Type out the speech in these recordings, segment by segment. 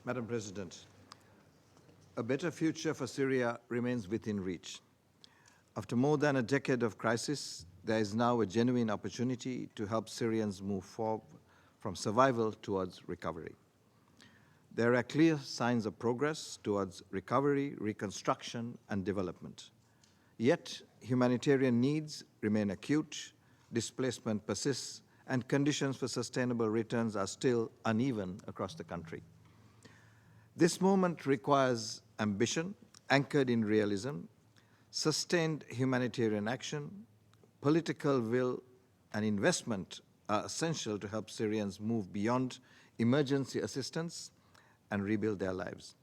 Madam President, a better future for Syria remains within reach. After more than a decade of crisis, there is now a genuine opportunity to help Syrians move forward from survival towards recovery. There are clear signs of progress towards recovery, reconstruction, and development. Yet, humanitarian needs remain acute, displacement persists, and conditions for sustainable returns are still uneven across the country. This moment requires ambition anchored in realism, sustained humanitarian action, political will, and investment are essential to help Syrians move beyond emergency assistance and rebuild their lives.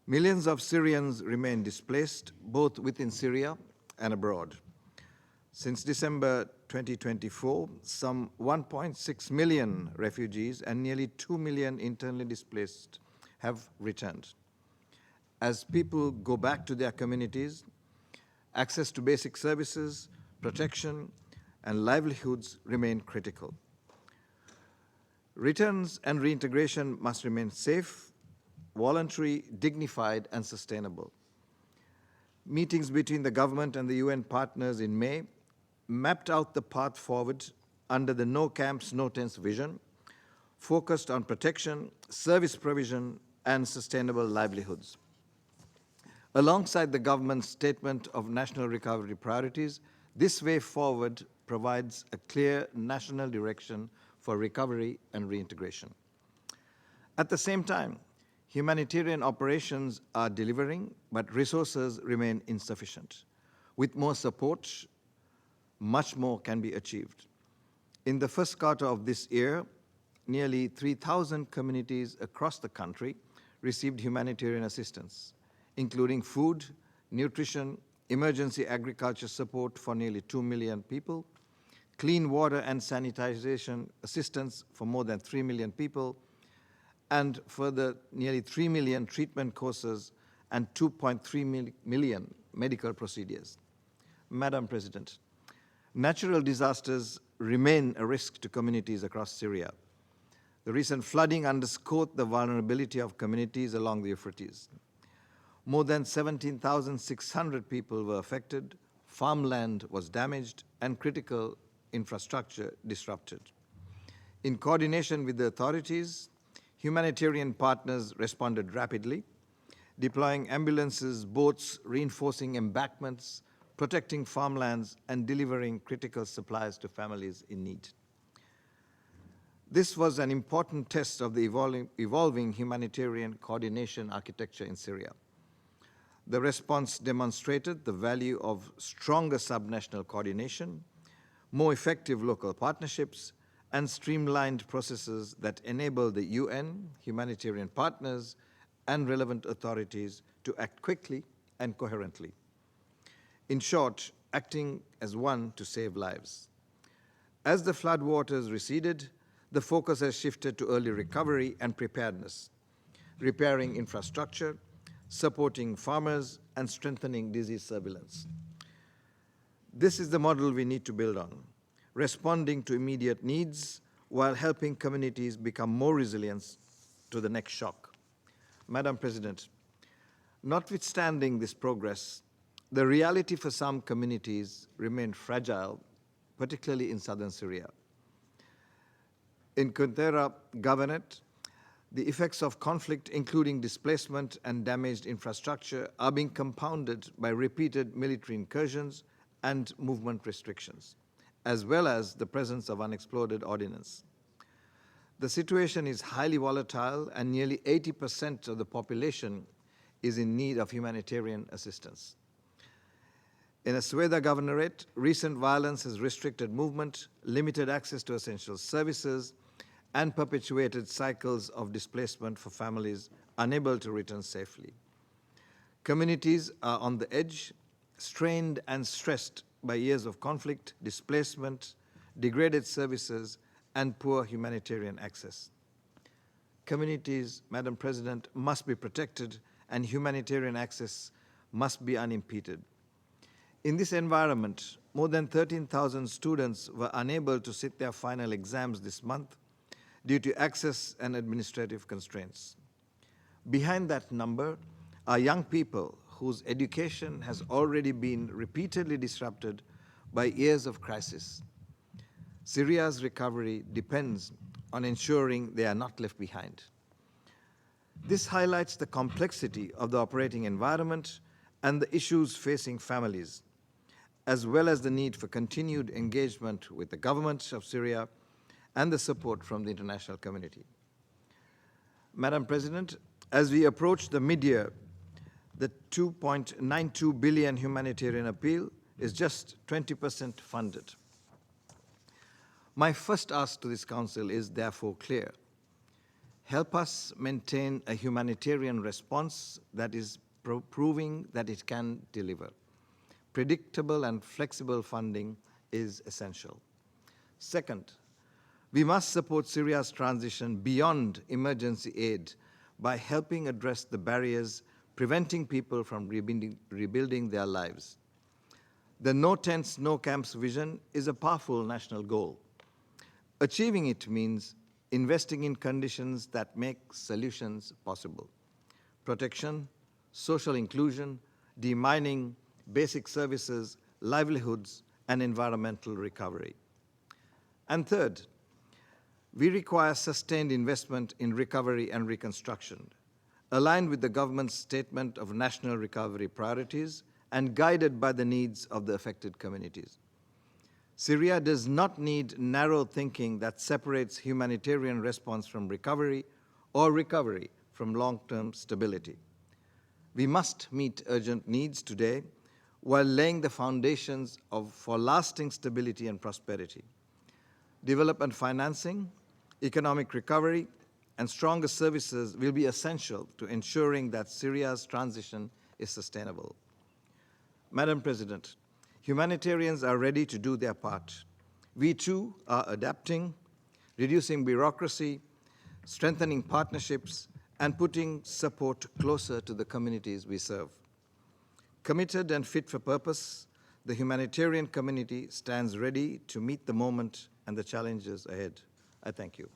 Millions of Syrians remain displaced, both within Syria and abroad. Since December 2024, some 1.6 million refugees and nearly 2 million internally displaced have returned. As people go back to their communities, access to basic services, protection, and livelihoods remain critical. Returns and reintegration must remain safe, voluntary, dignified, and sustainable. Meetings between the government and the UN partners in May mapped out the path forward under the No Camps, No Tents vision, focused on protection, service provision, and sustainable livelihoods. Alongside the government's statement of national recovery priorities, this way forward provides a clear national direction for recovery and reintegration. At the same time, humanitarian operations are delivering, but resources remain insufficient. With more support, much more can be achieved. In the first quarter of this year, nearly 3,000 communities across the country received humanitarian assistance, including food, nutrition, emergency agriculture support for nearly 2 million people, clean water and sanitization assistance for more than 3 million people, and further nearly 3 million treatment courses and 2.3 million medical procedures. Madam President, natural disasters remain a risk to communities across Syria. The recent flooding underscored the vulnerability of communities along the Euphrates. More than 17,600 people were affected, farmland was damaged, and critical infrastructure disrupted. In coordination with the authorities, humanitarian partners responded rapidly, deploying ambulances, boats, reinforcing embankments, protecting farmlands, and delivering critical supplies to families in need. This was an important test of the evolving humanitarian coordination architecture in Syria. The response demonstrated the value of stronger subnational coordination, more effective local partnerships, and streamlined processes that enable the UN, humanitarian partners, and relevant authorities to act quickly and coherently. In short, acting as one to save lives. As the floodwaters receded, the focus has shifted to early recovery and preparedness, repairing infrastructure, supporting farmers, and strengthening disease surveillance. This is the model we need to build on, responding to immediate needs while helping communities become more resilient to the next shock. Madam President, notwithstanding this progress, the reality for some communities remained fragile, particularly in southern Syria. In Quneitra Governorate, the effects of conflict, including displacement and damaged infrastructure, are being compounded by repeated military incursions and movement restrictions, as well as the presence of unexploded ordnance. The situation is highly volatile, and nearly 80% of the population is in need of humanitarian assistance. In Asweda Governorate, recent violence has restricted movement, limited access to essential services, and perpetuated cycles of displacement for families unable to return safely. Communities are on the edge, strained and stressed by years of conflict, displacement, degraded services, and poor humanitarian access. Communities, Madam President, must be protected, and humanitarian access must be unimpeded. In this environment, more than 13,000 students were unable to sit their final exams this month due to access and administrative constraints. Behind that number are young people whose education has already been repeatedly disrupted by years of crisis. Syria's recovery depends on ensuring they are not left behind. This highlights the complexity of the operating environment and the issues facing families, as well as the need for continued engagement with the government of Syria and the support from the international community. Madam President, as we approach the mid-year, the 2.92 billion humanitarian appeal is just 20% funded. My first ask to this Council is therefore clear. Help us maintain a humanitarian response that is proving that it can deliver. Predictable and flexible funding is essential. Second, we must support Syria's transition beyond emergency aid by helping address the barriers preventing people from rebuilding their lives. The no tents, no camps vision is a powerful national goal. Achieving it means investing in conditions that make solutions possible. Protection, social inclusion, demining, basic services, livelihoods, and environmental recovery. And third, we require sustained investment in recovery and reconstruction, aligned with the government's statement of national recovery priorities and guided by the needs of the affected communities. Syria does not need narrow thinking that separates humanitarian response from recovery or recovery from long-term stability. We must meet urgent needs today while laying the foundations for lasting stability and prosperity. Development financing, economic recovery, and stronger services will be essential to ensuring that Syria's transition is sustainable. Madam President, humanitarians are ready to do their part. We too are adapting, reducing bureaucracy, strengthening partnerships, and putting support closer to the communities we serve. Committed and fit for purpose, the humanitarian community stands ready to meet the moment and the challenges ahead. I thank you.